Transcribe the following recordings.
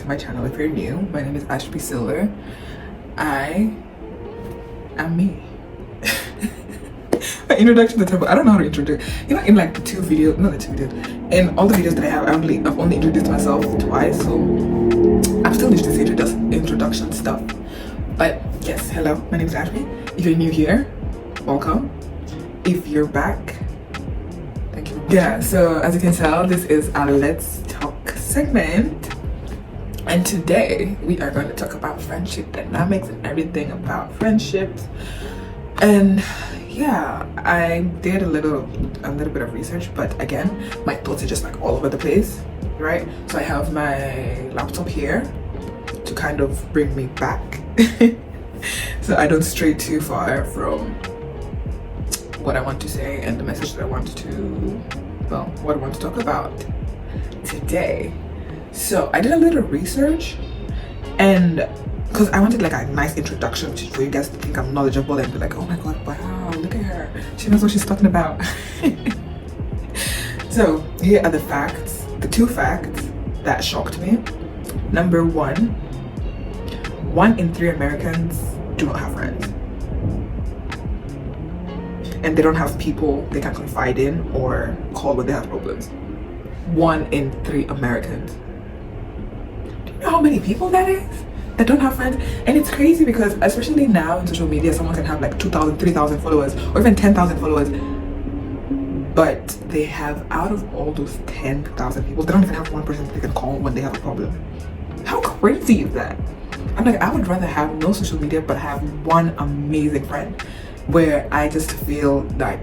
to my channel. If you're new, my name is Ashby Silver. I am me. My introduction to terrible. I don't know how to introduce. You know, in like in all the videos that I have, I've only introduced myself twice, so I'm still used to say introduction stuff. But yes, hello, my name is Ashby. If you're new here, welcome. If you're back, thank you. Yeah, so as you can tell, this is our Let's Talk segment. And today we are going to talk about friendship dynamics and everything about friendships. And yeah, I did a little bit of research, but again, my thoughts are just like all over the place, right? So I have my laptop here to kind of bring me back so I don't stray too far from what I want to say and the message that I want to, well, what I want to talk about today. So I did a little research, and because I wanted like a nice introduction for you guys to think I'm knowledgeable and be like, oh my god, wow, look at her, she knows what she's talking about. So here are the facts, the two facts that shocked me. Number one in 3 Americans do not have friends, and they don't have people they can confide in or call when they have problems. 1 in 3 Americans. Do you know how many people that is that don't have friends? And it's crazy because especially now in social media, someone can have like 2,000, 3,000 followers or even 10,000 followers, but they have, out of all those 10,000 people, they don't even have one person they can call when they have a problem. How crazy is that? I'm like, I would rather have no social media but have one amazing friend where I just feel like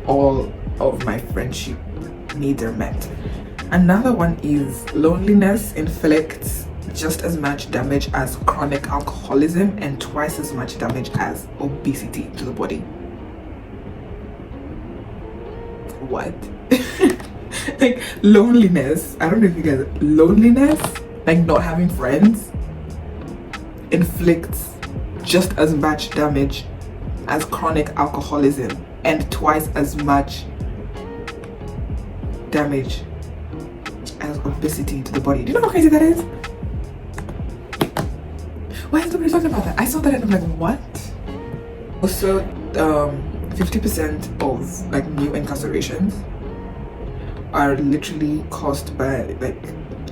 all of my friendship needs are met. Another one is loneliness inflicts just as much damage as chronic alcoholism and twice as much damage as obesity to the body. What? Like loneliness, I don't know if you guys, loneliness, like not having friends, inflicts just as much damage as chronic alcoholism and twice as much damage as obesity to the body. Do you know how crazy that is? Why is nobody talking about that? I saw that and I'm like, what? Also, 50% of like new incarcerations are literally caused by like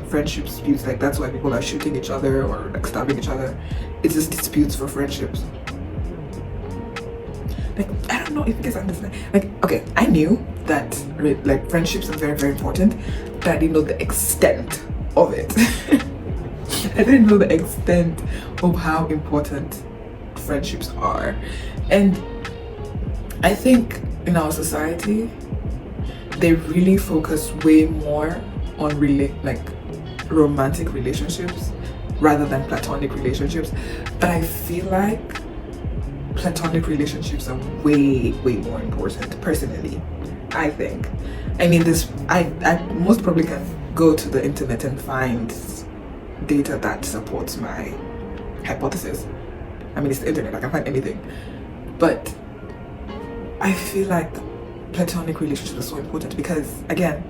friendship disputes. Like that's why people are shooting each other or like stabbing each other. It's just disputes for friendships. Like, I don't know if you guys understand. Like, okay, I knew that like friendships are very, very important, but I didn't know the extent of it. I didn't know the extent of how important friendships are. And I think in our society, they really focus way more on like romantic relationships rather than platonic relationships. But I feel like platonic relationships are way more important, personally, I think. I mean, this I most probably can go to the internet and find data that supports my hypothesis. I mean, it's the internet, I can find anything. But I feel like platonic relationships are so important because, again,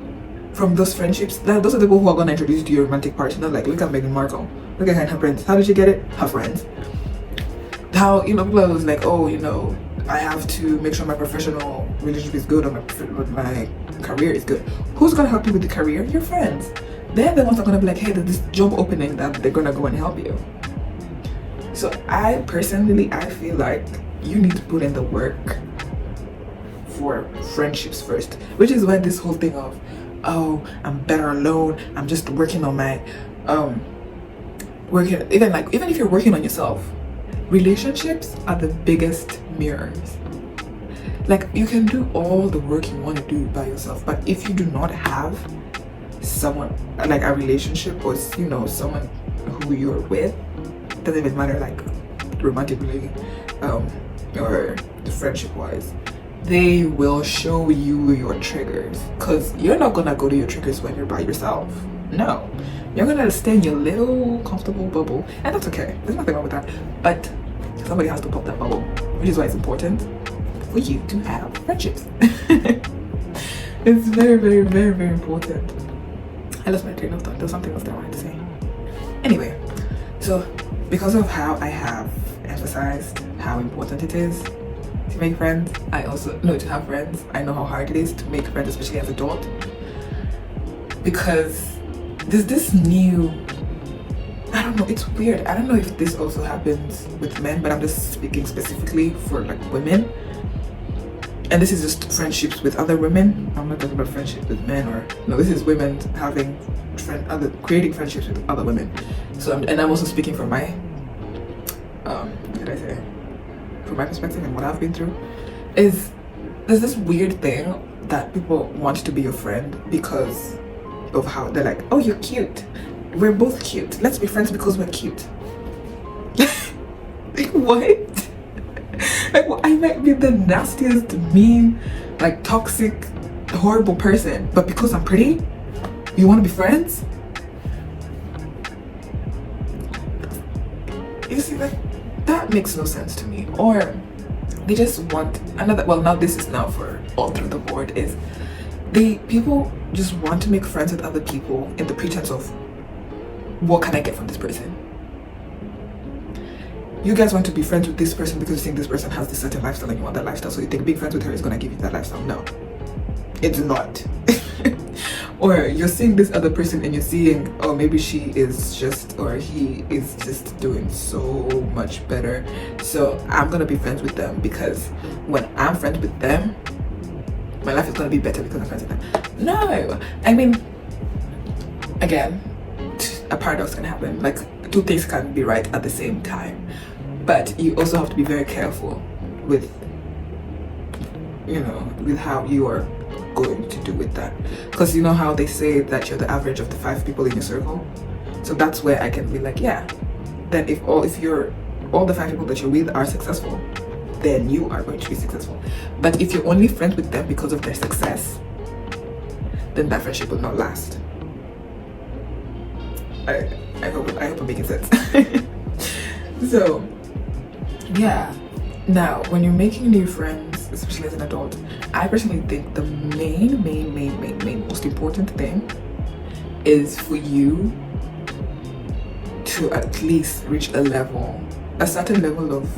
from those friendships, those are the people who are going to introduce you to your romantic partner. Like, look at Meghan Markle, look at her and her friends. How did she get it? Her friends. How, you know, people are always like, oh, you know, I have to make sure my professional relationship is good or my career is good. Who's gonna help you with the career? Your friends. They're the ones that are gonna be like, hey, there's this job opening that they're gonna go and help you. So I personally, I feel like you need to put in the work for friendships first, which is why this whole thing of, oh, I'm better alone, I'm just working on my even if you're working on yourself, relationships are the biggest mirrors. Like, you can do all the work you want to do by yourself, but if you do not have someone, like a relationship or, you know, someone who you're with, doesn't even matter, like romantically or friendship wise, they will show you your triggers, because you're not gonna go to your triggers when you're by yourself. No, you're gonna stay in your little comfortable bubble, and that's okay, there's nothing wrong with that, but somebody has to pop that bubble, which is why it's important for you to have friendships. It's very important. I lost my train of thought. There was something else that I wanted to say. Anyway, so because of how I have emphasized how important it is to make friends, I also know to have friends. I know how hard it is to make friends, especially as an adult, because there's this new, I don't know, it's weird. I don't know if this also happens with men, but I'm just speaking specifically for like women. And this is just friendships with other women. I'm not talking about friendship with men, or no, this is women having creating friendships with other women. So I'm also speaking from my what did I say? From my perspective and what I've been through. Is there's this weird thing that people want to be your friend because of how they're like, oh, you're cute. We're both cute. Let's be friends because we're cute. Like, what? Like, well, I might be the nastiest, mean, like toxic, horrible person, but because I'm pretty, you want to be friends? You see, that makes no sense to me. Or they just want another. Well, now this is now for all through the board. Is people just want to make friends with other people in the pretense of, what can I get from this person? You guys want to be friends with this person because you think this person has this certain lifestyle and you want that lifestyle, so you think being friends with her is going to give you that lifestyle. No, it's not. Or you're seeing this other person and you're seeing, oh, maybe she is just, or he is just doing so much better, so I'm going to be friends with them because when I'm friends with them, my life is going to be better because I'm friends with them. No, I mean, again, a paradox can happen. Like, two things can be right at the same time. But you also have to be very careful with, you know, with how you are going to do with that. Because you know how they say that you're the average of the 5 people in your circle? So that's where I can be like, yeah, then if all the 5 people that you're with are successful, then you are going to be successful. But if you're only friends with them because of their success, then that friendship will not last. I hope I'm making sense. So yeah, now when you're making new friends, especially as an adult, I personally think the main most important thing is for you to at least reach a certain level of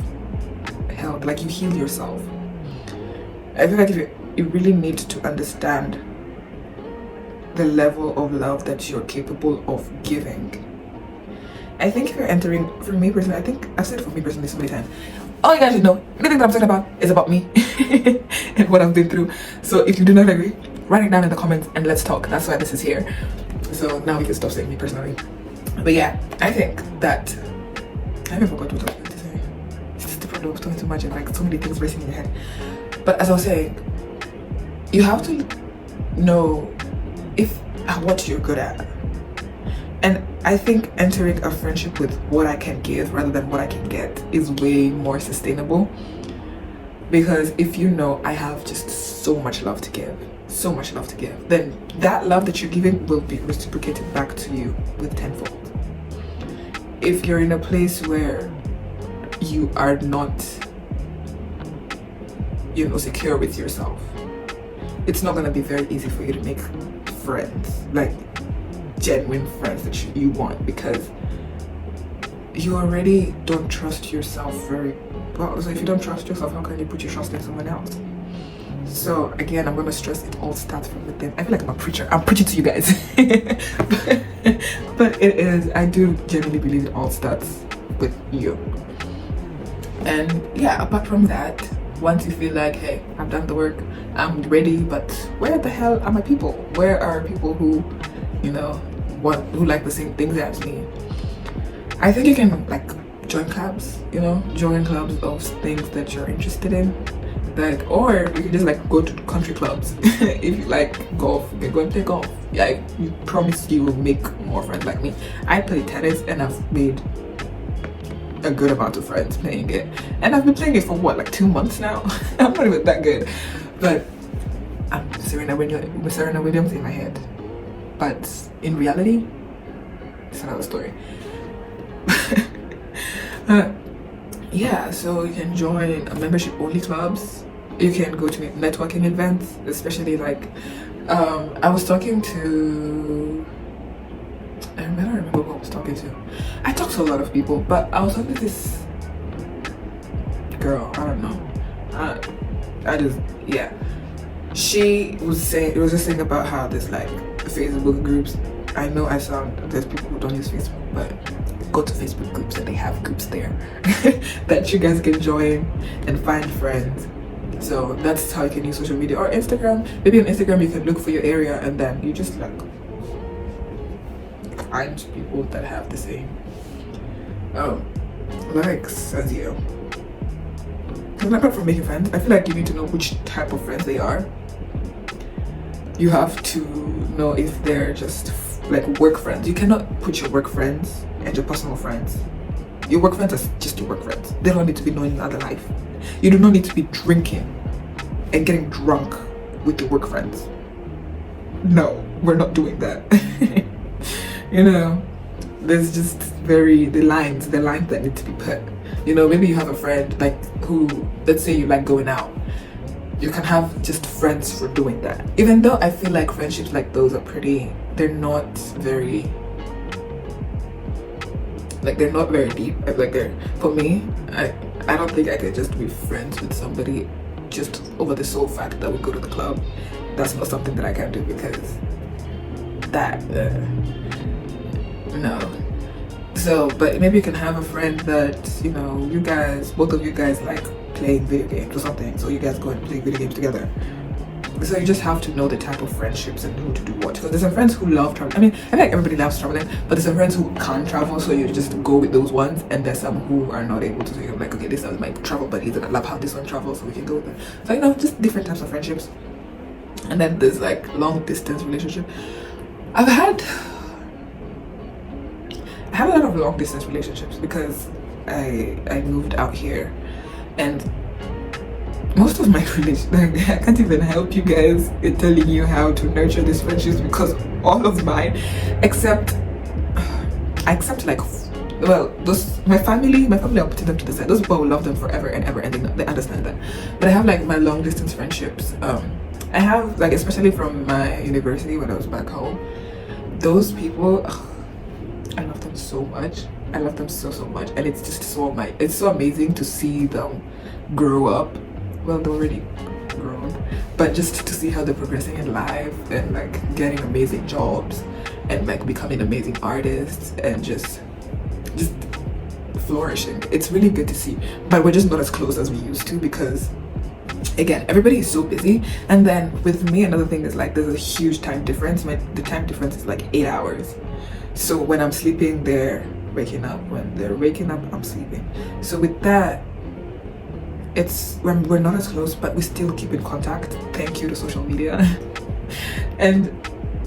health, like you heal yourself. I feel like you really need to understand the level of love that you're capable of giving. I think if you're entering, for me personally, I think I've said it for me personally so many times, all you guys should know, anything that I'm talking about is about me and what I've been through. So if you do not agree, write it down in the comments and let's talk. That's why this is here. So now we can stop saying me personally. But yeah, I think that I even forgot what I was going to say. It's just the problem of talking too much and like so many things racing in your head. But as I was saying, you have to know what you're good at. And I think entering a friendship with what I can give rather than what I can get is way more sustainable. Because if you know I have just so much love to give, then that love that you're giving will be reciprocated back to you with tenfold. If you're in a place where you are not, secure with yourself, it's not going to be very easy for you to make friends, like genuine friends that you want, because you already don't trust yourself very well. So if you don't trust yourself, how can you put your trust in someone else? So again, I'm going to stress it all starts from within. I feel like I'm a preacher. I'm preaching to you guys. but it is, I do genuinely believe it all starts with you. And yeah, apart from that, once you feel like, hey, I've done the work, I'm ready, but where the hell are my people? Where are people who, who like the same things as me? I think you can join clubs, join clubs of things that you're interested in. Or you can just go to country clubs. If you like golf, you can go and play golf. You promise you will make more friends like me. I play tennis and I've made a good amount of friends playing it, and I've been playing it for 2 months now. I'm not even that good, but I'm Serena Williams in my head, but in reality it's another story. Yeah, so you can join a membership only clubs. You can go to networking events, especially I was talking to don't remember who I was talking to. I talked to a lot of people, but I was talking to this girl. I don't know. I just, yeah. She was saying, it was just saying about how there's like Facebook groups. I know there's people who don't use Facebook, but go to Facebook groups and they have groups there that you guys can join and find friends. So that's how you can use social media. Or Instagram. Maybe on Instagram you can look for your area and then you just like find people that have the same likes as you. And apart from making friends, I feel like you need to know which type of friends they are. You have to know if they're just like work friends. You cannot put your work friends and your personal friends. Your work friends are just your work friends. They don't need to be knowing another life. You do not need to be drinking and getting drunk with your work friends. No, we're not doing that. You know, there's just the lines that need to be put. You know, maybe you have a friend like who, let's say you like going out. You can have just friends for doing that. Even though I feel like friendships like those are they're not very deep. Like for me, I don't think I could just be friends with somebody just over the sole fact that we go to the club. That's not something that I can do because that, no. So, but maybe you can have a friend that, you know, both of you guys like playing video games or something, so you guys go and play video games together. So you just have to know the type of friendships and who to do what. Because there's some friends who love traveling. I mean, I feel like everybody loves traveling, but there's some friends who can't travel, so you just go with those ones. And there's some who are not able to. So you're like, okay, this is my travel buddies, and I love how this one travels, so we can go with them. So you know, just different types of friendships. And then there's like long distance relationship. I have a lot of long distance relationships because I moved out here, and most of my relations, like, I can't even help you guys in telling you how to nurture these friendships because all of mine, except like, well, my family, I'll put them to the side. Those people will love them forever and ever, and they understand that. But I have like my long distance friendships. I have like, especially from my university when I was back home, those people, I love them so much. I love them so much, and it's just it's so amazing to see them grow up. Well, they're already grown, but just to see how they're progressing in life and like getting amazing jobs and like becoming amazing artists and just flourishing. It's really good to see, but we're just not as close as we used to because, again, everybody is so busy. And then with me, another thing is like there's a huge time difference. The time difference is like 8 hours. So when I'm sleeping, they're waking up. When they're waking up, I'm sleeping. So with that, we're not as close, but we still keep in contact. Thank you to social media. And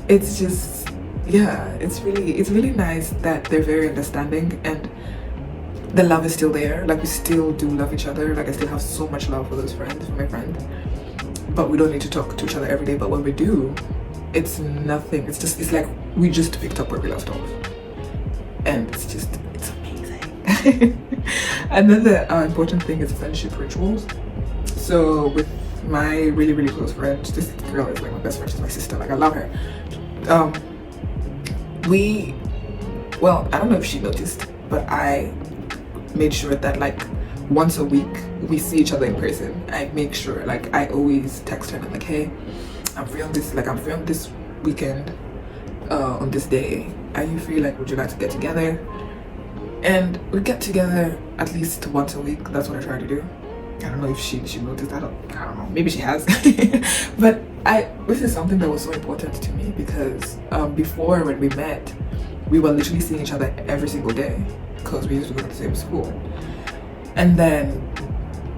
it's just, yeah, it's really nice that they're very understanding and the love is still there. Like, we still do love each other. Like, I still have so much love for my friends, but we don't need to talk to each other every day. But when we do, it's nothing. It's like we just picked up where we left off, and it's amazing. Another important thing is friendship rituals. So with my really close friend, this girl is like my best friend. She's my sister. Like, I love her. Well, I don't know if she noticed, but I made sure that like once a week we see each other in person. I make sure, like, I always text her and I'm like, hey, I'm free on this weekend on this day. Are you free? Like, would you like to get together? And we get together at least once a week. That's what I try to do. I don't know if she noticed. I don't know. Maybe she has. But this is something that was so important to me because before, when we met, we were literally seeing each other every single day because we used to go to the same school. And then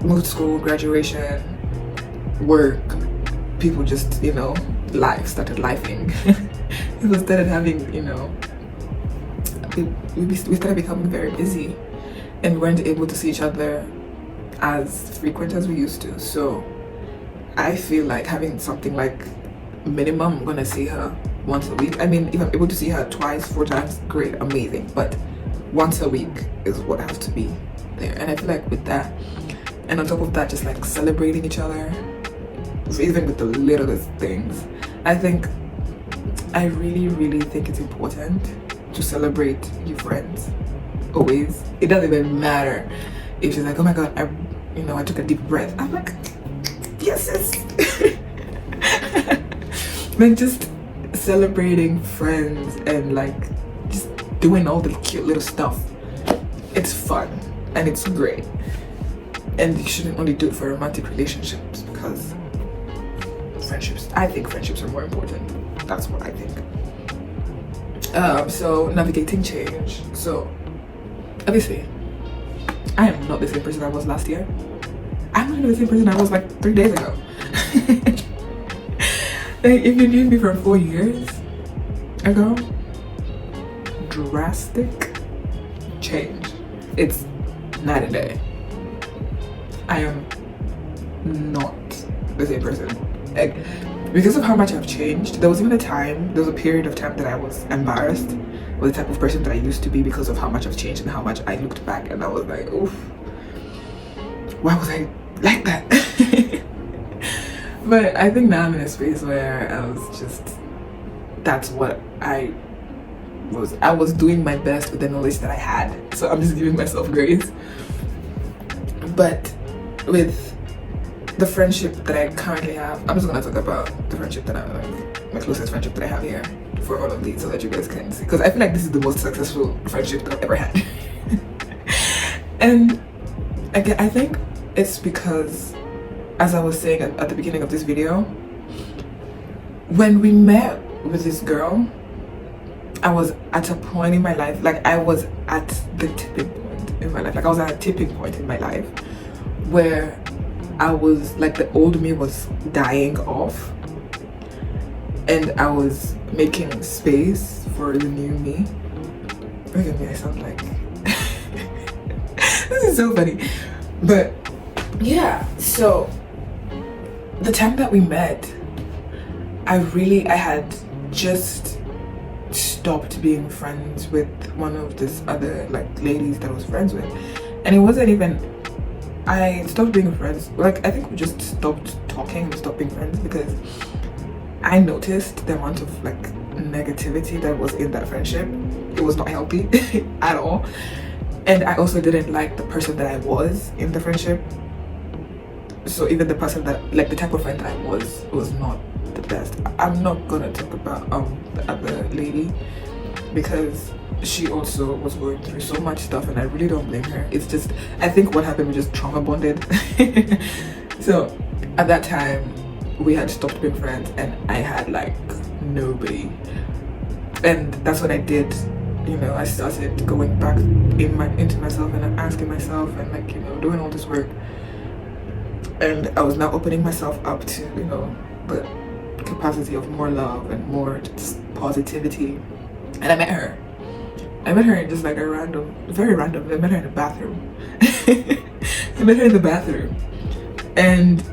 moved to school, graduation, work, people just, life started lifing. People started having, we started becoming very busy and we weren't able to see each other as frequent as we used to. So I feel like having something like minimum, I'm gonna see her once a week. I mean, if I'm able to see her twice, 4 times, great, amazing. But once a week is what has to be there. And I feel like with that, and on top of that, just like celebrating each other, even with the littlest things, I really think it's important to celebrate you friends. Always. It doesn't even matter if she's like, oh my god, I took a deep breath. I'm like, yes, yes. Like just celebrating friends and like just doing all the cute little stuff. It's fun and it's great. And you shouldn't only do it for romantic relationships, because I think friendships are more important. That's what I think. So navigating change. So obviously I am not the same person I was last year. I'm not even the same person I was like 3 days ago. Like if you knew me for 4 years ago, drastic change. It's night and day. I am not the same person. Like, because of how much I've changed, there was a period of time that I was embarrassed with the type of person that I used to be, because of how much I've changed and how much I looked back and I was like, oof, why was I like that? But I think now I'm in a space where that's what I was doing my best with the knowledge that I had. So I'm just giving myself grace. But with the friendship that I currently have, I'm just gonna talk about the friendship that my closest friendship that I have here for all of these, so that you guys can see, because I feel like this is the most successful friendship that I've ever had. And again, I think it's because, as I was saying at the beginning of this video, when we met with this girl, I was at a point in my life, like I was at the tipping point in my life. Like I was at a tipping point in my life where I was like, the old me was dying off and I was making space for the new me. Look at me, I sound like this is so funny. But yeah, so the time that we met, I had just stopped being friends with one of this other like ladies that I was friends with, and it wasn't even, I stopped being friends, like I think we just stopped talking and stopped being friends because I noticed the amount of like negativity that was in that friendship. It was not healthy at all, and I also didn't like the person that I was in the friendship. So even the person that, like the type of friend that I was not the best. I'm not gonna talk about the other lady because she also was going through so much stuff and I really don't blame her. It's just, I think what happened, we just trauma bonded. So at that time we had stopped being friends and I had like nobody, and that's what I did. I started going back into myself and asking myself and like doing all this work, and I was now opening myself up to the capacity of more love and more just positivity. And I met her in just like very random. I met her in the bathroom. I met her in the bathroom and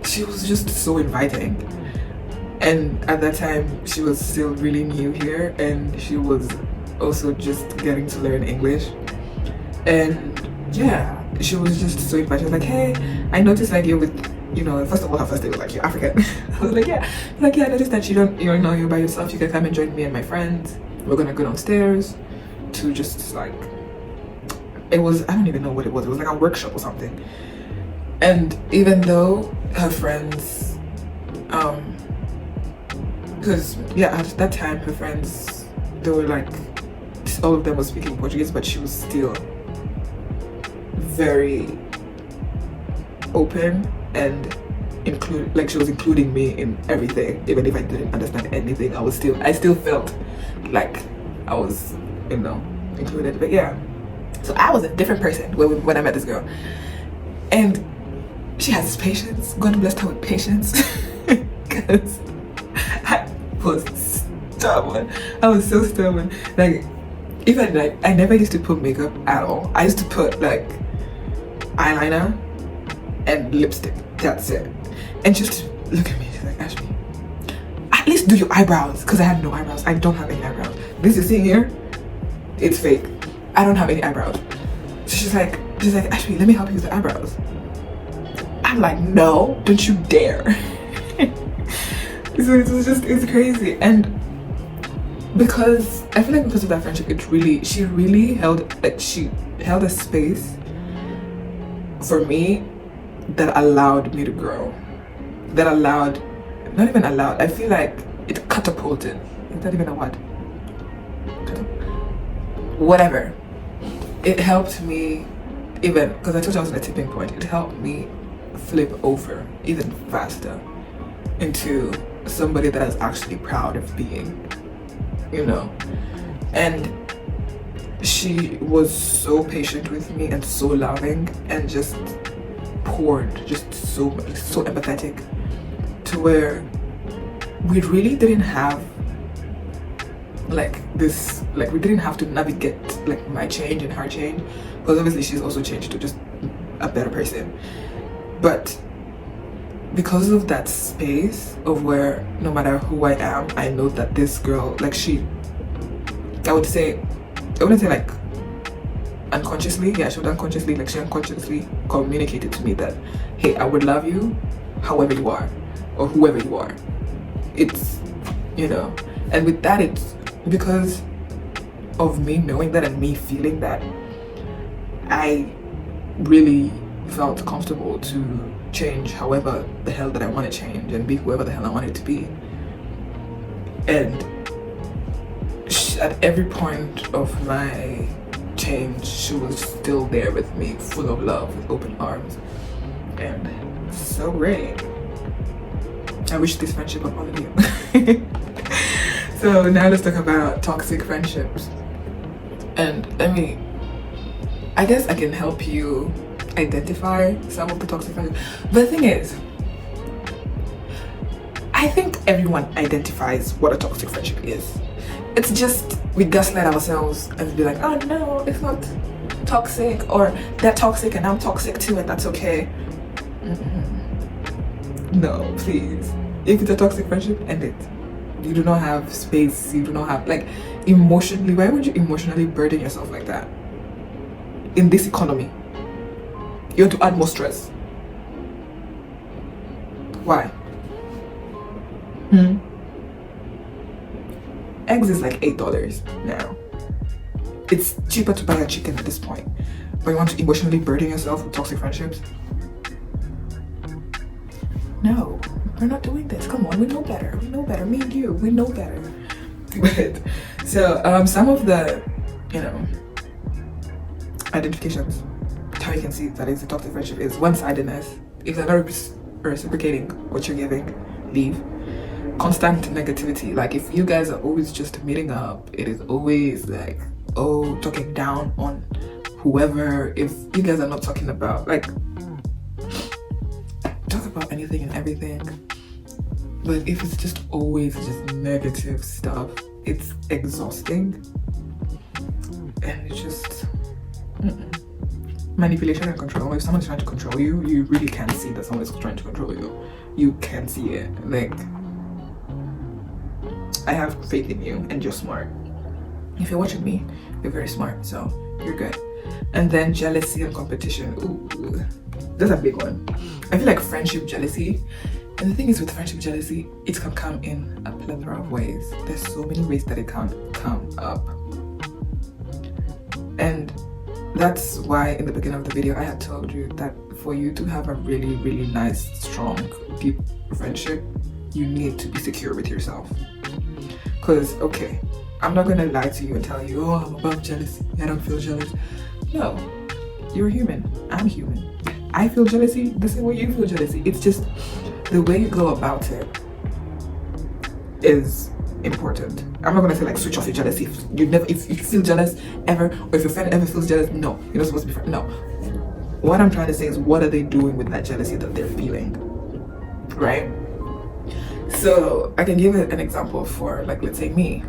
she was just so inviting. And at that time she was still really new here and she was also just getting to learn English. And yeah, she was just so inviting. She was like, hey, I noticed like you're with, first of all, her first day was like, you're African. I was like, yeah. Like, yeah, I noticed that you're by yourself. You can come and join me and my friends. We're gonna go downstairs to just like, I don't even know what it was. It was like a workshop or something. And even though her friends, because yeah, at that time her friends, they were like, all of them were speaking Portuguese, but she was still very open and she was including me in everything. Even if I didn't understand anything, I still felt like I was included. But yeah, so I was a different person when I met this girl, and she has this patience. God blessed her with patience. Because I was stubborn. I was so stubborn. Like, even like, I never used to put makeup at all. I used to put like eyeliner and lipstick. That's it. And just look at me. She's like, Ashby, at least do your eyebrows. Because I had no eyebrows. I don't have any eyebrows. This you see here, it's fake. I don't have any eyebrows. So she's like, Ashby, let me help you with the eyebrows. I'm like, no, don't you dare. So it's crazy. And because I feel like because of that friendship, she really held, like, she held a space for me that allowed me to grow. That allowed, not even allowed, I feel like it catapulted. Is that even a word? Whatever. It helped me, even because I told you I was at a tipping point, it helped me flip over even faster into somebody that I was actually proud of being, you know. And she was so patient with me and so loving and just poured, just so empathetic, to where we really didn't have like this, like we didn't have to navigate like my change and her change, because obviously she's also changed to just a better person. But because of that space of where no matter who I am, I know that this girl, like I wouldn't say like unconsciously, yeah, she unconsciously communicated to me that, hey, I would love you however you are or whoever you are. It's, you know, and with that, it's because of me knowing that and me feeling that, I really felt comfortable to change however the hell that I want to change and be whoever the hell I wanted to be. And at every point of my change, she was still there with me, full of love, with open arms, and so great. I wish this friendship upon you. So now let's talk about toxic friendships. And I guess I can help you identify some of the toxic friendships. But the thing is, I think everyone identifies what a toxic friendship is. It's just we gaslight ourselves and be like, oh no, it's not toxic, or they're toxic and I'm toxic too, and that's okay. No, please. If it's a toxic friendship, end it. You do not have space, you do not have, like, emotionally, why would you emotionally burden yourself like that? In this economy, you want to add more stress. Why? Eggs is like $8 now. It's cheaper to buy a chicken at this point. But you want to emotionally burden yourself with toxic friendships? No, we're not doing this. Come on, we know better. We know better. Me and you, we know better. But so some of the, identifications, how you can see that it's a toxic friendship, is one-sidedness. If they're not reciprocating what you're giving, leave. Constant negativity, like if you guys are always just meeting up, it is always like, oh, talking down on whoever. If you guys are not talking about, like, talk about anything and everything, but if it's just always just negative stuff, it's exhausting. And it's just manipulation and control. If someone's trying to control you, you really can see that someone is trying to control you. You can see it. Like, I have faith in you and you're smart. If you're watching me, you're very smart, so you're good. And then jealousy and competition. Ooh, that's a big one. I feel like friendship jealousy, and the thing is with friendship jealousy, it can come in a plethora of ways. There's so many ways that it can come up. And that's why in the beginning of the video I had told you that for you to have a really, really nice, strong, deep friendship, you need to be secure with yourself. Because, okay, I'm not gonna lie to you and tell you, oh, I'm above jealousy, I don't feel jealous. No, you're human, I'm human. I feel jealousy the same way you feel jealousy. It's just the way you go about it is important. I'm not gonna say like switch off your jealousy. If you feel jealous ever, or if your friend ever feels jealous, no, you're not supposed to be friends. No. What I'm trying to say is, what are they doing with that jealousy that they're feeling, right? So I can give an example for, like, let's say me.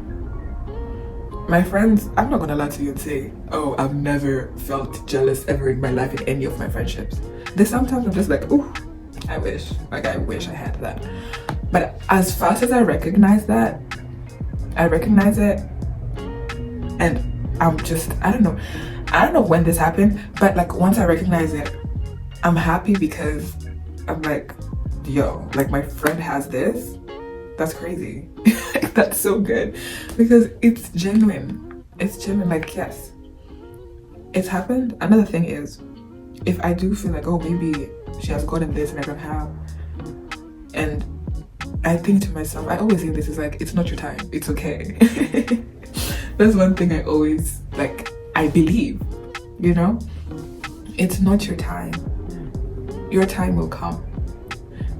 My friends, I'm not gonna lie to you and say, oh, I've never felt jealous ever in my life in any of my friendships. There's sometimes I'm just like, ooh, I wish I had that. But as fast as I recognize that, I recognize it, and I'm just, I don't know when this happened, but like once I recognize it, I'm happy because I'm like, yo, like my friend has this, that's crazy. That's so good because it's genuine. It's genuine. Like, yes, it's happened. Another thing is, if I do feel like, oh, maybe she has gotten this and I don't have, and I think to myself, I always say this is like, it's not your time. It's okay. That's one thing I always like. I believe, you know, it's not your time. Your time will come.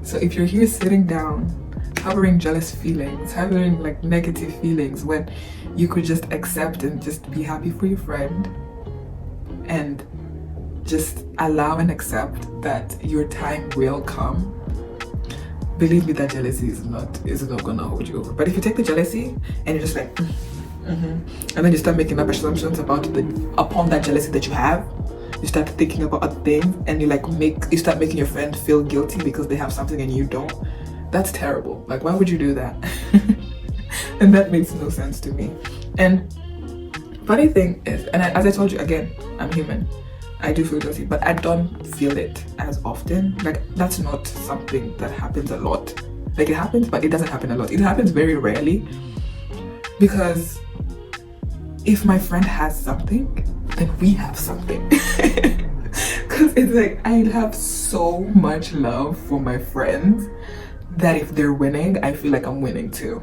So if you're here sitting down, harboring jealous feelings, harboring like negative feelings, when you could just accept and just be happy for your friend and just allow and accept that your time will come, believe me, that jealousy is not gonna hold you over. But if you take the jealousy and you're just like, and then you start making up assumptions upon that jealousy that you have, you start thinking about other things, and you start making your friend feel guilty because they have something and you don't. That's terrible. Like, why would you do that? And that makes no sense to me. And funny thing is, and as I told you again, I'm human. I do feel guilty, but I don't feel it as often. Like, that's not something that happens a lot. Like, it happens, but it doesn't happen a lot. It happens very rarely, because if my friend has something, then we have something. Because it's like, I have so much love for my friends that if they're winning, I feel like I'm winning too.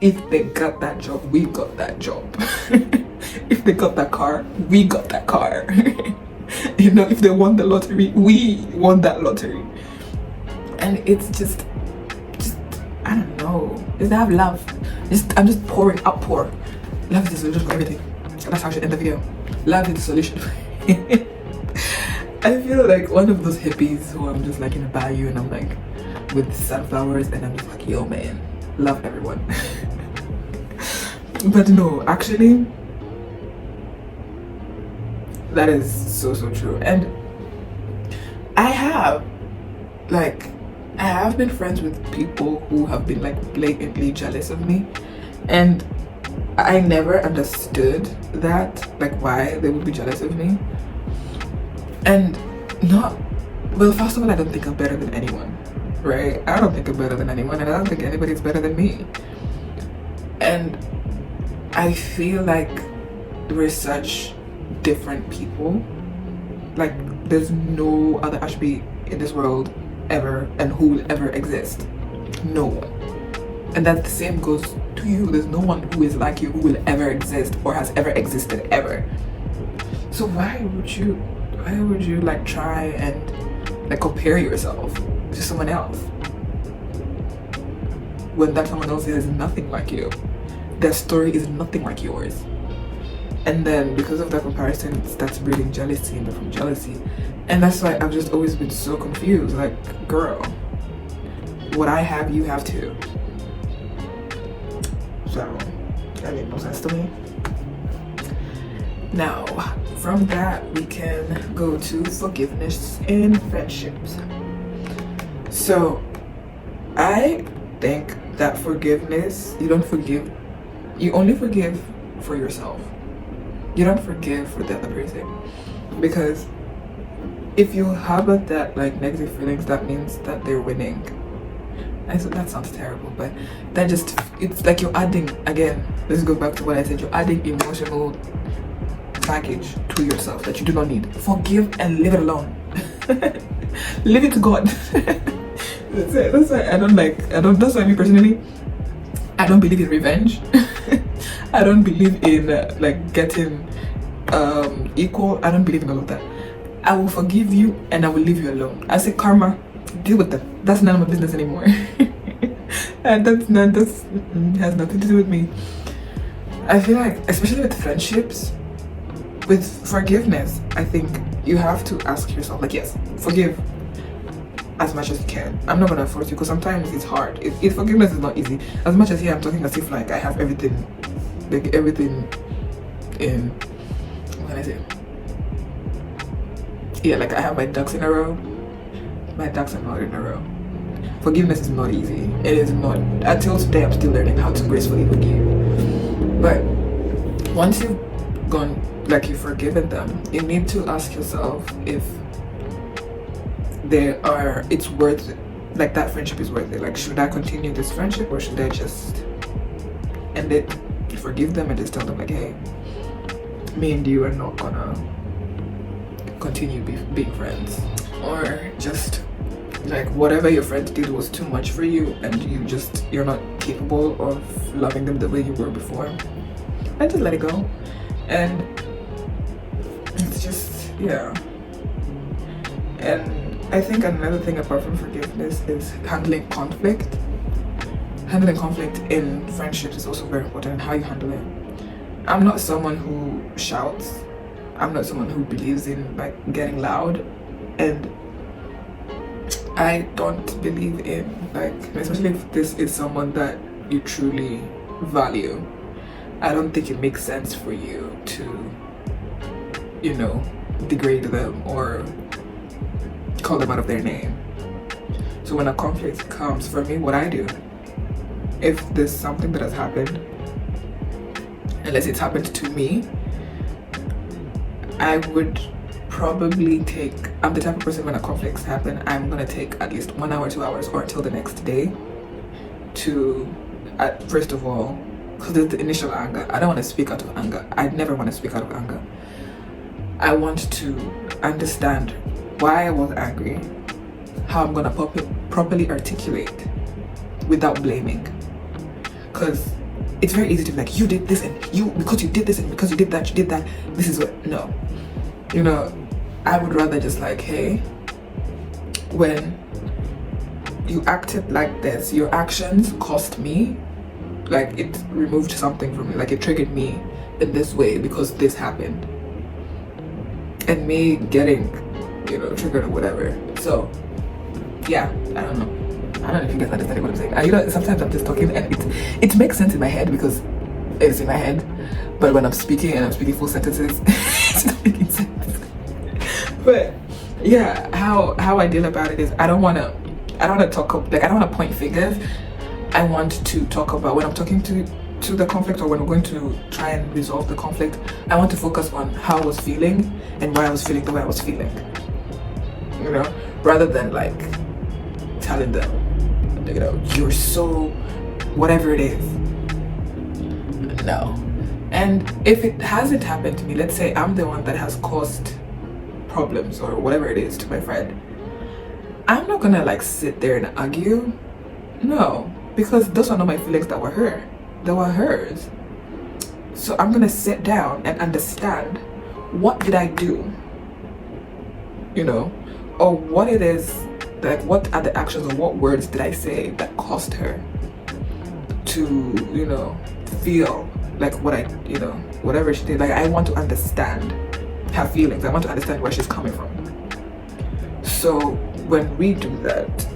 If they got that job, we got that job. If they got that car, we got that car. You know, if they won the lottery, we won that lottery. And it's just I don't know. Just have love. I'm just pouring outpour. Love is the solution for everything. That's how I should end the video. Love is the solution. I feel like one of those hippies who I'm just like in a bayou and I'm like with sunflowers and I'm just like, yo man, love everyone. But no, actually, that is so true. And I have been friends with people who have been like blatantly jealous of me, and I never understood that, like why they would be jealous of me. And well, first of all, I don't think I'm better than anyone, right? I don't think I'm better than anyone, and I don't think anybody's better than me. And I feel like we're such different people. Like, there's no other Ashby in this world ever, and who will ever exist. No one. And that the same goes to you. There's no one who is like you who will ever exist or has ever existed ever. So why would you like try and like compare yourself to someone else when that someone else is nothing like you? Their story is nothing like yours. And then because of that comparison, it starts breeding jealousy and from jealousy. And that's why I've just always been so confused. Like, girl, what I have, you have too. So that made no sense to me. Now, from that, we can go to forgiveness in friendships. So I think that forgiveness, you only forgive for yourself. You don't forgive for the other person, because if you harbor that like negative feelings, that means that they're winning. That sounds terrible, but it's like you're adding, again, let's go back to what I said, you're adding emotional baggage to yourself that you do not need. Forgive and leave it alone. Leave it to God. That's it. That's why me personally, I don't believe in revenge. I don't believe in like getting equal. I don't believe in all of that. I will forgive you and I will leave you alone. I say, karma, deal with them. That's none of my business anymore. And that has nothing to do with me. I feel like, especially with friendships, with forgiveness, I think you have to ask yourself, like, yes, forgive as much as you can. I'm not gonna force you, because sometimes it's hard. If forgiveness is not easy. As much as here I'm talking as if like I have everything in, what can I say? Yeah, like I have my ducks in a row. My ducks are not in a row. Forgiveness is not easy. It is not. Until today, I'm still learning how to gracefully forgive. But once you've gone, like you've forgiven them, you need to ask yourself if it's worth like that friendship is worth it. Like, should I continue this friendship, or should I just end it, forgive them, and just tell them like, hey, me and you are not gonna continue being friends, or just like whatever your friend did was too much for you and you're not capable of loving them the way you were before, and just let it go. And it's just, yeah. And I think another thing apart from forgiveness is handling conflict. Handling conflict in friendships is also very important, and how you handle it. I'm not someone who shouts. I'm not someone who believes in like getting loud, and I don't believe in like, especially if this is someone that you truly value, I don't think it makes sense for you to, you know, degrade them or call them out of their name. So when a conflict comes, for me, what I do, if there's something that has happened, unless it's happened to me, I would probably take, I'm the type of person when a conflicts happen, I'm gonna take at least 1 hour, 2 hours, or until the next day to, first of all, because there's the initial anger. I don't want to speak out of anger. I never want to speak out of anger. I want to understand why I was angry, how I'm gonna properly articulate without blaming. Because it's very easy to be like, you did this, and because you did this, and because you did that, this is what, no. You know, I would rather just like, hey, when you acted like this, your actions cost me, like it removed something from me, like it triggered me in this way because this happened. And me getting, you know, triggered or whatever. So, yeah, I don't know if you guys understand what I'm saying. You know, sometimes I'm just talking and it makes sense in my head because it's in my head, but when I'm speaking and I'm speaking full sentences, it's not making sense. But yeah, how I deal about it is I don't want to talk, like I don't want to point fingers. I want to talk about, when I'm talking to the conflict, or when we're going to try and resolve the conflict, I want to focus on how I was feeling and why I was feeling the way I was feeling, you know, rather than like telling them, you know, you're so whatever it is. No. And if it hasn't happened to me, let's say I'm the one that has caused problems or whatever it is to my friend, I'm not gonna like sit there and argue. No, because those are not my feelings that were hurt. They were hers. So I'm gonna sit down and understand, what did I do, you know, or what it is, like what are the actions or what words did I say that caused her to, you know, feel like what I, you know, whatever she did. Like I want to understand her feelings. I want to understand where she's coming from. So when we do that,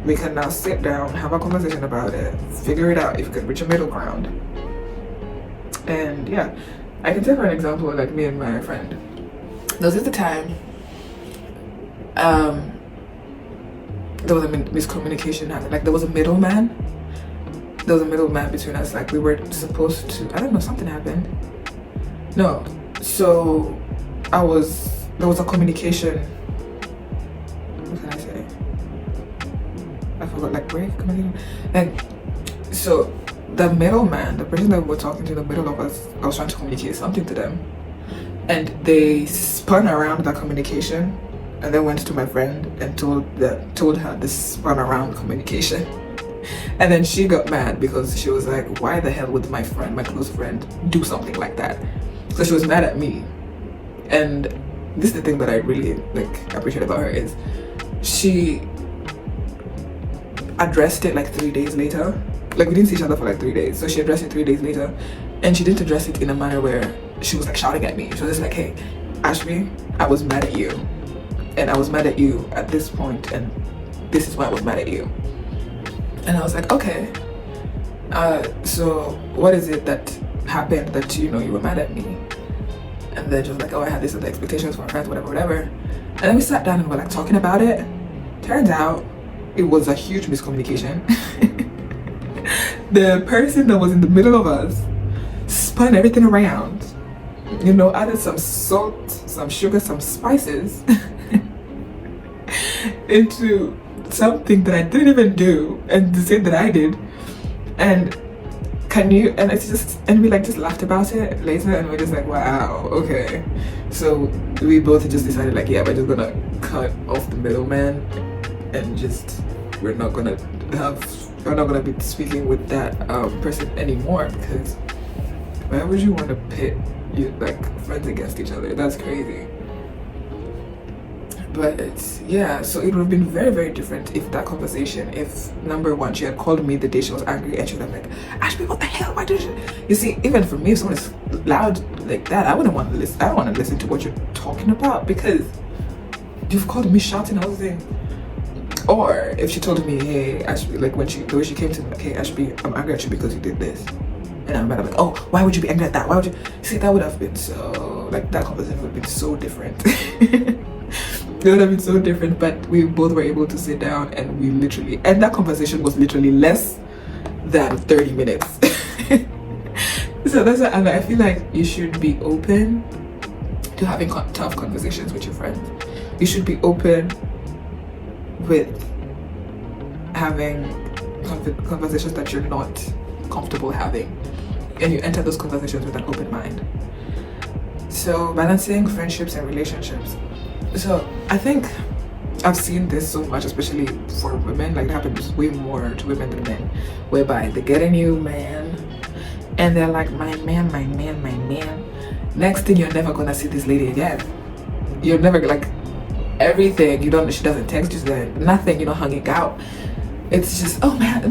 we can now sit down, have a conversation about it, figure it out if we can reach a middle ground. And yeah, I can take for an example, like me and my friend. There was just a time there was a miscommunication happened. Like there was a middleman. There was a middleman between us. Like we were supposed to, I don't know, something happened. No, so there was a communication. What can I say? I forgot, like break communication. Like, so the middleman, the person that we were talking to in the middle of us, I was trying to communicate something to them, and they spun around that communication and then went to my friend and told her this spun around communication. And then she got mad because she was like, why the hell would my friend, my close friend, do something like that? So she was mad at me. And this is the thing that I really like appreciate about her, is she addressed it like 3 days later. Like we didn't see each other for like 3 days, so she addressed it 3 days later, and she didn't address it in a manner where she was like shouting at me. She was just like, hey, Ashby, I was mad at you, and I was mad at you at this point, and this is why I was mad at you. And I was like, okay, so what is it that happened that, you know, you were mad at me? And then she was like, oh, I had these other expectations for my friends, whatever. And then we sat down and we're like talking about it. Turns out it was a huge miscommunication. The person that was in the middle of us spun everything around, you know, added some salt, some sugar, some spices into something that I didn't even do and to say that I did. And can you, and it's just, and we like just laughed about it later, and we're just like, wow, okay. So we both just decided like, yeah, we're just gonna cut off the middleman and just, we're not gonna be speaking with that person anymore, because why would you want to pit like friends against each other? That's crazy. But it's, yeah, so it would have been very, very different if that conversation, if number one, she had called me the day she was angry and she would have been like, Ashby, what the hell, why did you see, even for me, if someone is loud like that, I wouldn't want to listen. I don't want to listen to what you're talking about, because you've called me shouting all the thing. Or if she told me, hey Ashby, like the way she came to me, like, hey Ashby, I'm angry at you because you did this, and I'm like, oh, why would you be angry at that, why would you see, that would have been so, like, that conversation would have been so different. It would have been so different. But we both were able to sit down, and we literally, and that conversation was literally less than 30 minutes. So that's why I feel like you should be open to having tough conversations with your friends. You should be open with having conversations that you're not comfortable having, and you enter those conversations with an open mind. So balancing friendships and relationships. So I think I've seen this so much, especially for women, like it happens way more to women than men, whereby they get a new man and they're like, my man. Next thing, you're never gonna see this lady again. You're never, like, everything, she doesn't text you, nothing, hanging out. It's just, oh man,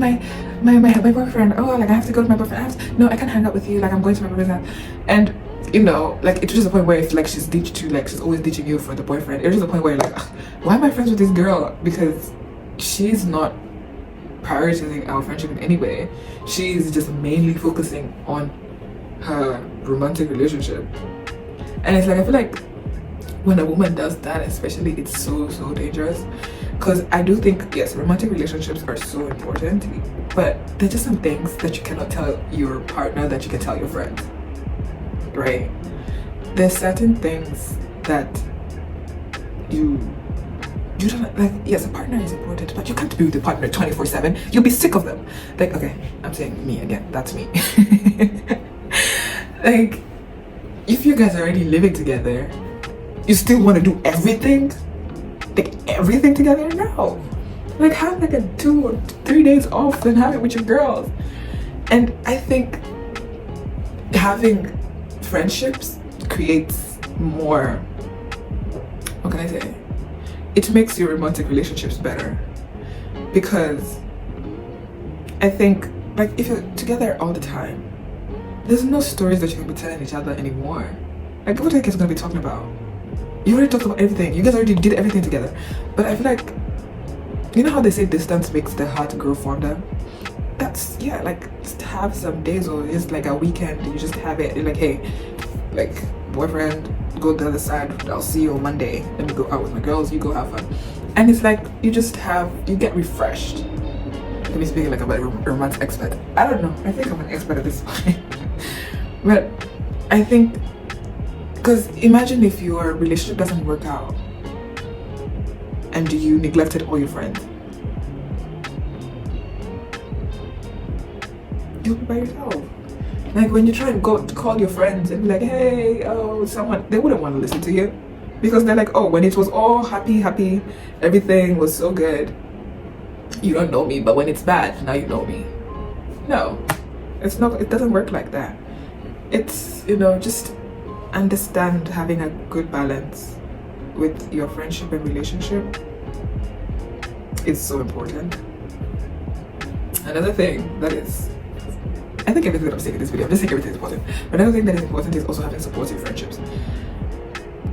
my boyfriend, oh, like I have to go to my boyfriend, no, I can't hang out with you, like I'm going to my boyfriend's house. And like it reaches a point where if like she's ditched you, like she's always ditching you for the boyfriend, it reaches a point where you're like, why am I friends with this girl? Because she's not prioritizing our friendship in any way. She's just mainly focusing on her romantic relationship. And it's like, I feel like when a woman does that, especially, it's so dangerous. Because I do think, yes, romantic relationships are so important, but there's just some things that you cannot tell your partner that you can tell your friends. Right? There's certain things that you don't, like, yes, a partner is important, but you can't be with a partner 24/7. You'll be sick of them. Like, okay, I'm saying me again, that's me. Like, if you guys are already living together, you still want to do everything? Like, everything together? No. Like, have like a 2 or 3 days off and have it with your girls. And I think having friendships creates more, what can I say? It makes your romantic relationships better. Because I think, like, if you're together all the time, there's no stories that you can be telling each other anymore. Like, what are you guys gonna be talking about? You already talked about everything. You guys already did everything together. But I feel like, you know how they say distance makes the heart grow fonder? That's, yeah, like, just have some days, or it's like a weekend, you just have it. You're like, hey, like, boyfriend, go the other side, I'll see you on Monday. Let me go out with my girls, you go have fun. And it's like, you get refreshed. Let me speak like I'm a romance expert. I don't know, I think I'm an expert at this point. But I think, because imagine if your relationship doesn't work out and you neglected all your friends. You'll be by yourself. Like, when you try and go to call your friends and be like, hey, oh, someone, they wouldn't want to listen to you. Because they're like, oh, when it was all happy, everything was so good, you don't know me, but when it's bad, now you know me. No, it's not, it doesn't work like that. It's, just understand having a good balance with your friendship and relationship is so important. Another thing that is, I think everything that I'm saying in this video, I'm just saying everything is important. But another thing that is important is also having supportive friendships.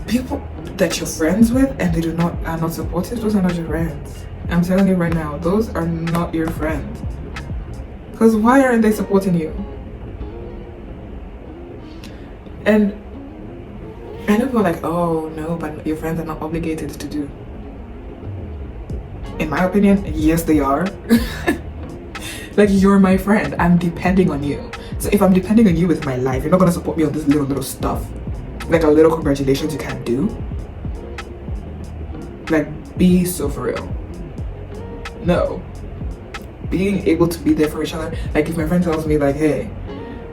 People that you're friends with and they are not supportive, those are not your friends. I'm telling you right now, those are not your friends. Because why aren't they supporting you? And I know people are like, oh no, but your friends are not obligated to do. In my opinion, yes they are. Like, you're my friend, I'm depending on you. So if I'm depending on you with my life, you're not gonna support me on this little stuff. Like a little congratulations you can't do. Like, be so for real. No. Being able to be there for each other. Like if my friend tells me like, hey,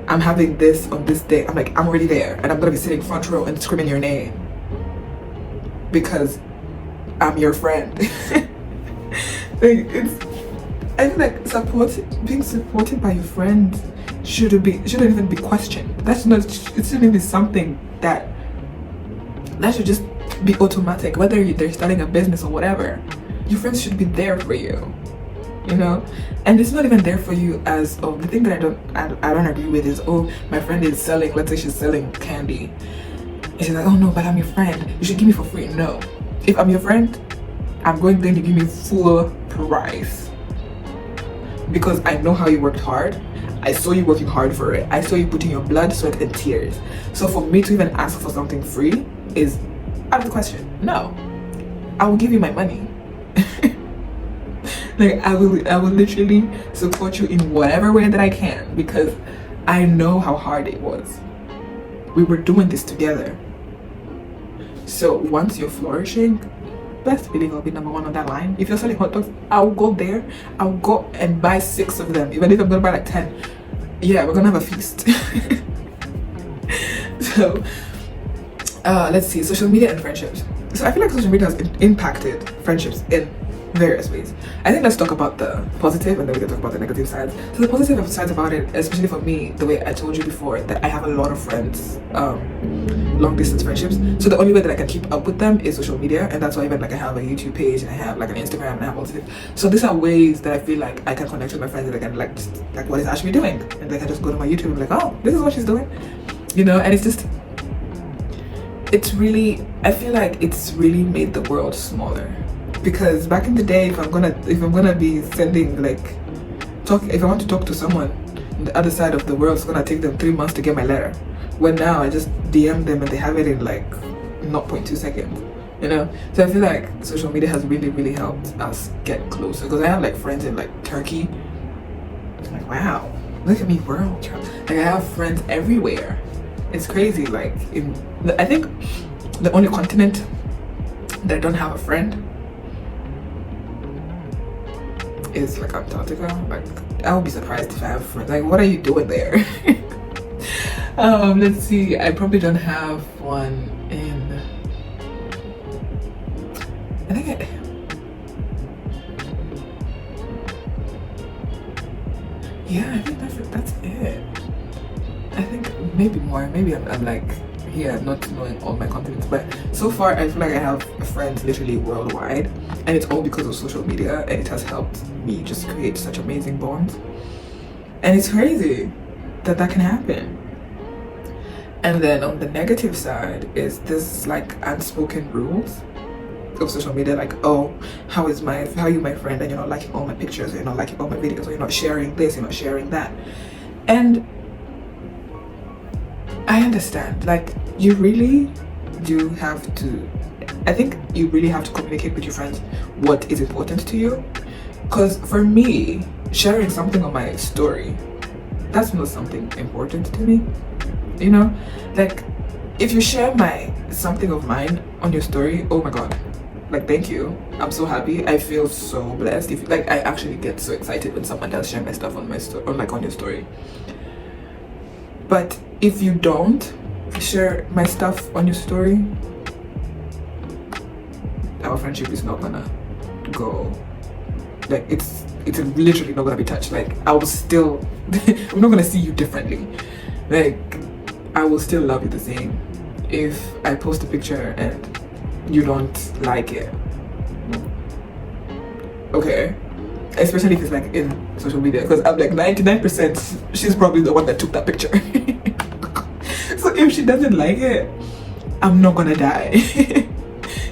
I'm having this on this day, I'm like, I'm already there and I'm gonna be sitting front row and screaming your name because I'm your friend. Like I feel like being supported by your friends shouldn't even be questioned. It shouldn't even be something that should just be automatic. Whether they're starting a business or whatever, your friends should be there for you, you know. And it's not even there for you as, oh, the thing that I don't agree with is, oh, my friend is selling, let's say she's selling candy, and she's like, oh no, but I'm your friend, you should give me for free. No, if I'm your friend, I'm going there to give me full price because I know how you worked hard. I saw you working hard for it. I saw you putting your blood, sweat, and tears. So for me to even ask for something free is out of the question. No, I will give you my money. Like I will literally support you in whatever way that I can because I know how hard it was. We were doing this together. So once you're flourishing, best believe I'll be number one on that line. If you're selling hot dogs, I'll go there. I'll go and buy 6 of them. Even if I'm gonna buy like 10. Yeah, we're gonna have a feast. So let's see, social media and friendships. So I feel like social media has impacted friendships in various ways. I think let's talk about the positive and then we can talk about the negative sides. So the positive sides about it, especially for me, the way I told you before, that I have a lot of friends, long distance friendships. So the only way that I can keep up with them is social media, and that's why even like I have a YouTube page and I have like an Instagram and I have all this. So these are ways that I feel like I can connect with my friends and I can like what is Ashley doing? And they can just go to my YouTube and be like, oh, this is what she's doing. You know, and it's really, I feel like it's really made the world smaller. Because back in the day, if I'm gonna be sending if I want to talk to someone on the other side of the world, it's gonna take them 3 months to get my letter. When now I just DM them and they have it in like 0.2 seconds, you know. So I feel like social media has really, really helped us get closer. Because I have like friends in like Turkey. I'm like, wow, look at me, world. Like I have friends everywhere. It's crazy. Like I think the only continent that I don't have a friend is like Antarctica. Like I would be surprised if I have friends. Like what are you doing there? Let's see, I probably don't have one in, I think I think that's it. I think maybe more, maybe I'm like here not knowing all my continents, but so far I feel like I have friends literally worldwide, and it's all because of social media, and it has helped me just create such amazing bonds. And it's crazy that can happen. And then on the negative side is this like unspoken rules of social media, like, oh, how are you my friend and you're not liking all my pictures, or you're not liking all my videos, or you're not sharing this, you're not sharing that. And I understand, like you really do have to, I think you really have to communicate with your friends what is important to you. Because for me, sharing something on my story, that's not something important to me, you know. Like if you share something of mine on your story, oh my god, like thank you, I'm so happy, I feel so blessed. If like I actually get so excited when someone else share my stuff on my story, or like on your story. But if you don't share my stuff on your story, our friendship is not gonna go, like it's literally not gonna be touched. Like I will still I'm not gonna see you differently. Like I will still love you the same if I post a picture and you don't like it. Okay, especially if it's like in social media, because I'm like 99% she's probably the one that took that picture. So if she doesn't like it, I'm not gonna die.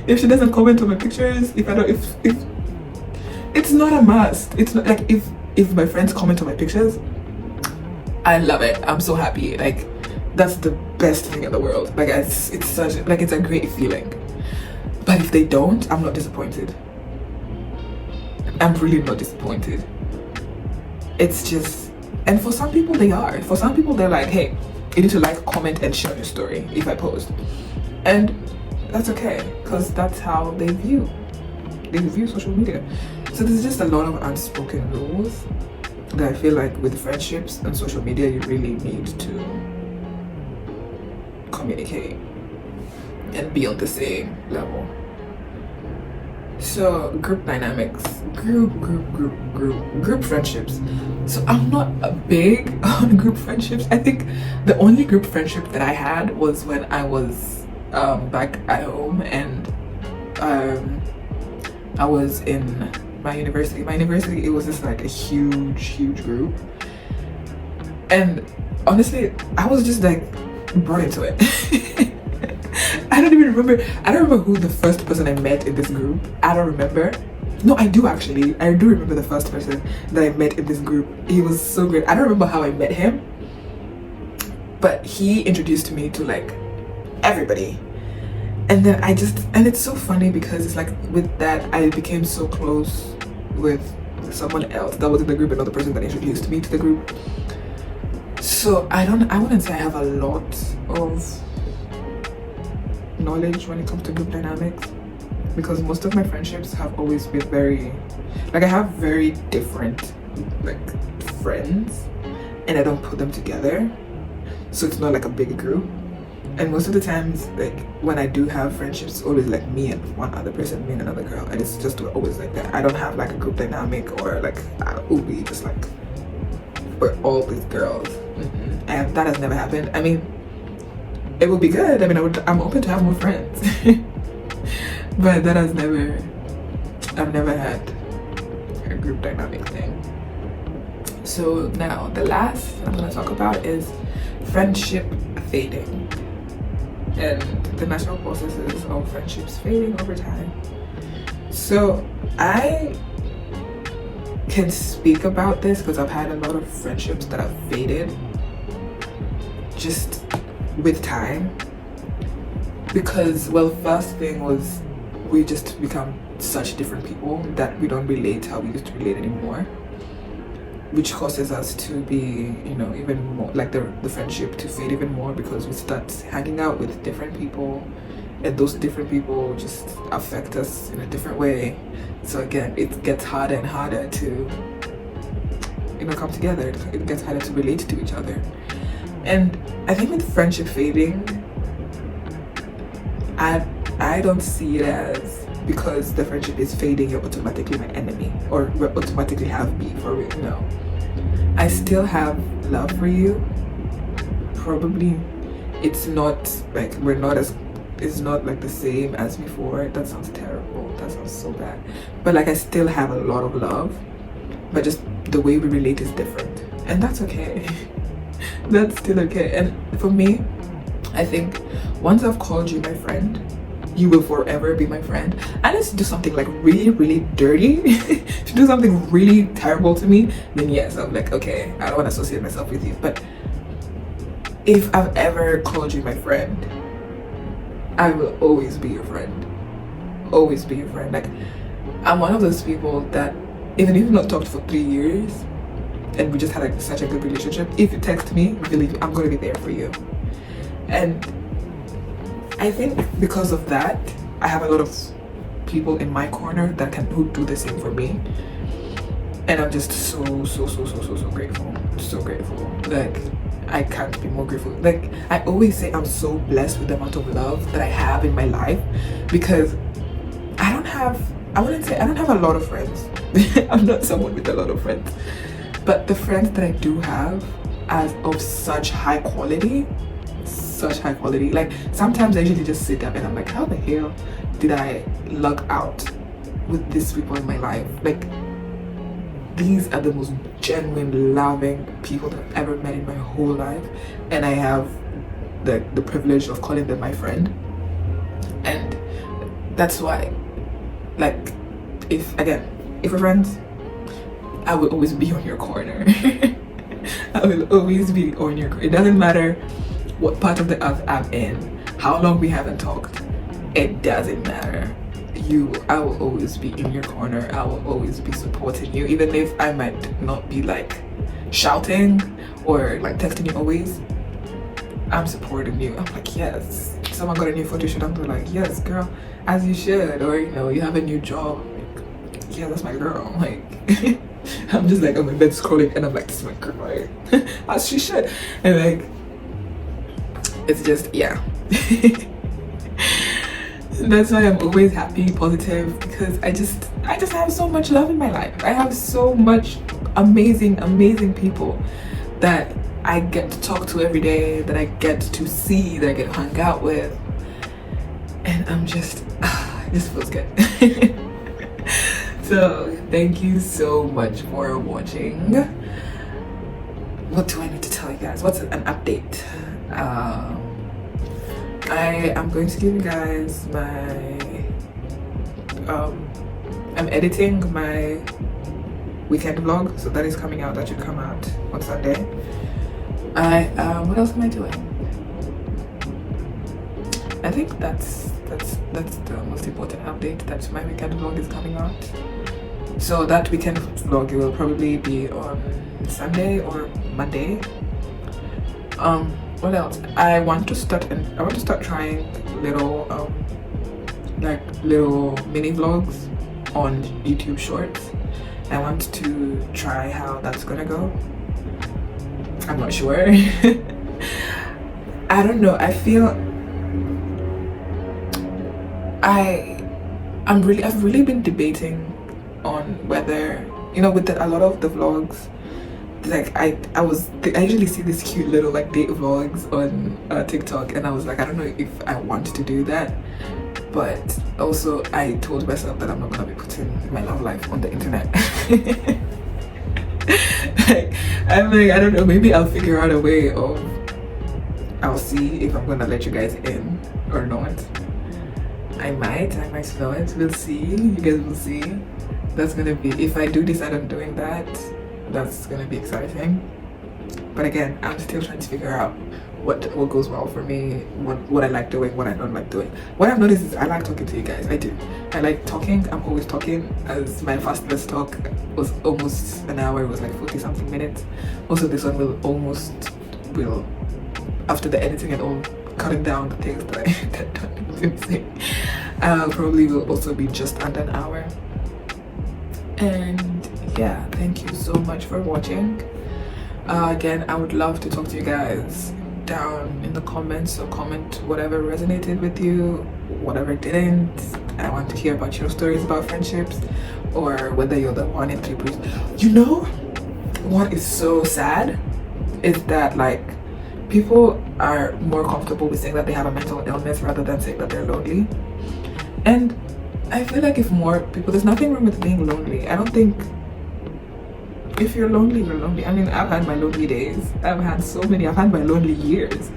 If she doesn't comment on my pictures, if it's not a must. It's not like if my friends comment on my pictures, I love it. I'm so happy. Like that's the best thing in the world. Like it's such like it's a great feeling. But if they don't, I'm not disappointed. I'm really not disappointed. It's just, and for some people they are. For some people they're like, hey, you need to like, comment, and share your story if I post. And that's okay, because that's how they view social media. So there's just a lot of unspoken rules that I feel like with friendships and social media you really need to communicate and be on the same level. So group dynamics, group friendships. So I'm not a big on group friendships. I think the only group friendship that I had was when I was back at home, and I was in my university. It was just like a huge group, and honestly I was just like brought into it. I don't remember who the first person I met in this group. I don't remember. No, I do actually. I do remember the first person that I met in this group. He was so great. I don't remember how I met him, but he introduced me to like everybody. And then and it's so funny because it's like with that I became so close with someone else that was in the group, another person that introduced me to the group. So I wouldn't say I have a lot of knowledge when it comes to group dynamics, because most of my friendships have always been very, like, I have very different like friends and I don't put them together, so it's not like a big group. And most of the times, like when I do have friendships, it's always like me and one other person, me and another girl, and it's just always like that. I don't have like a group dynamic or like we just like we're all these girls. And that has never happened. I mean, it would be good. I mean, I'm open to have more friends, but that has never. I've never had a group dynamic thing. So now the last I'm gonna talk about is friendship fading and the natural processes of friendships fading over time. So I can speak about this because I've had a lot of friendships that have faded just with time, because, well, first thing was we just become such different people that we don't relate how we used to relate anymore, which causes us to be, you know, even more like the friendship to fade even more, because we start hanging out with different people and those different people just affect us in a different way. So again, it gets harder and harder to, you know, come together. It gets harder to relate to each other. And I think with friendship fading, I don't see it as because the friendship is fading, you're automatically my enemy or we automatically have beef, or no. I still have love for you. Probably it's not like it's not like the same as before. That sounds terrible. That sounds so bad. But like I still have a lot of love, but just the way we relate is different. And that's okay. That's still okay. And for me, I think once I've called you my friend, you will forever be my friend. Unless you do something like really dirty, if you do something really terrible to me, then yes, I'm like, okay, I don't want to associate myself with you. But if I've ever called you my friend, I will always be your friend. Always be your friend. Like, I'm one of those people that even if we've not talked for 3 years and we just had like such a good relationship, if you text me, believe me, I'm going to be there for you. And I think because of that, I have a lot of people in my corner that who do the same for me, and I'm just so grateful. So grateful. Like, I can't be more grateful. Like, I always say I'm so blessed with the amount of love that I have in my life, because I don't have a lot of friends. I'm not someone with a lot of friends, but the friends that I do have are of such high quality. Like, sometimes I usually just sit down and I'm like, how the hell did I luck out with these people in my life? Like, these are the most genuine, loving people that I've ever met in my whole life, and I have the privilege of calling them my friend. And that's why, like, if we're friends, I will always be on your corner. I will always be on your corner. It doesn't matter what part of the earth I'm in, how long we haven't talked, it doesn't matter. I will always be in your corner. I will always be supporting you, even if I might not be like shouting or like texting you always. I'm supporting you. I'm like, yes, someone got a new photo shoot, I'm like, yes girl, as you should. Or, you know, you have a new job, like, yeah, that's my girl. Like, I'm just like on my bed scrolling, and I'm like, this is my girl, like, as she should. And like, it's just, yeah. That's why I'm always happy, positive, because I just have so much love in my life. I have so much amazing people that I get to talk to every day, that I get to see, that I get hung out with, and I'm just, this feels good. So thank you so much for watching. What do I need to tell you guys? What's an update? I am going to give you guys my I'm editing my weekend vlog, so that is coming out. That should come out on Sunday. What else am I doing? I think that's the most important update, that my weekend vlog is coming out. So that weekend vlog, it will probably be on Sunday or Monday. What else? I want to start trying little little mini vlogs on YouTube Shorts. I want to try how that's gonna go. I'm not sure. I don't know. I feel I've really been debating on whether, you know, with a lot of the vlogs, like I usually see this cute little like date vlogs on TikTok, and I was like, I don't know if I want to do that. But also I told myself that I'm not gonna be putting my love life on the internet. Like, I'm like, I don't know, maybe I'll figure out a way of, I'll see if I'm gonna let you guys in or not. I might not, we'll see. You guys will see. That's gonna be, if I do decide on doing that, that's gonna be exciting. But again, I'm still trying to figure out what goes well for me, what I like doing, what I don't like doing. What I've noticed is I like talking to you guys. I do. I like talking. I'm always talking. As my fastest talk was almost an hour. It was like 40 something minutes. Also, this one will after the editing and all, cutting down the things that I don't even say, probably will also be just under an hour. And yeah, thank you so much for watching. Again, I would love to talk to you guys down in the comments, so comment whatever resonated with you, whatever didn't. I want to hear about your stories about friendships, or whether you're the one in three person. You know what is so sad is that like people are more comfortable with saying that they have a mental illness rather than saying that they're lonely. And I feel like if more people, there's nothing wrong with being lonely. I don't think, if you're lonely, you're lonely. I mean, I've had my lonely days. I've had so many. I've had my lonely years.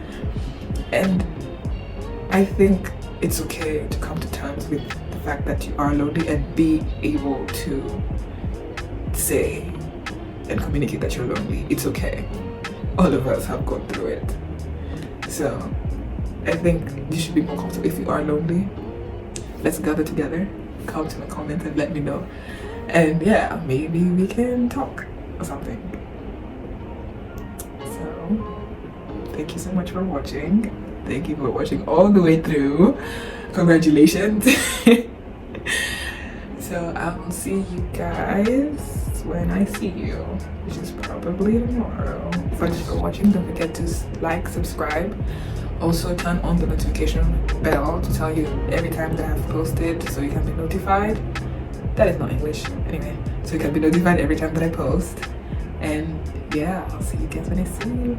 And I think it's okay to come to terms with the fact that you are lonely and be able to say and communicate that you're lonely. It's okay. All of us have gone through it. So I think you should be more comfortable. If you are lonely, let's gather together. Come to my comments and let me know. And yeah, maybe we can talk or something. So thank you so much for watching. Thank you for watching all the way through. Congratulations. So I will see you guys when I see you, which is probably tomorrow. Thanks for watching. Don't forget to like, subscribe. Also turn on the notification bell to tell you every time that I've posted, so you can be notified. That is not English. Anyway, so you can be notified every time that I post. And yeah, I'll see you guys when I see you.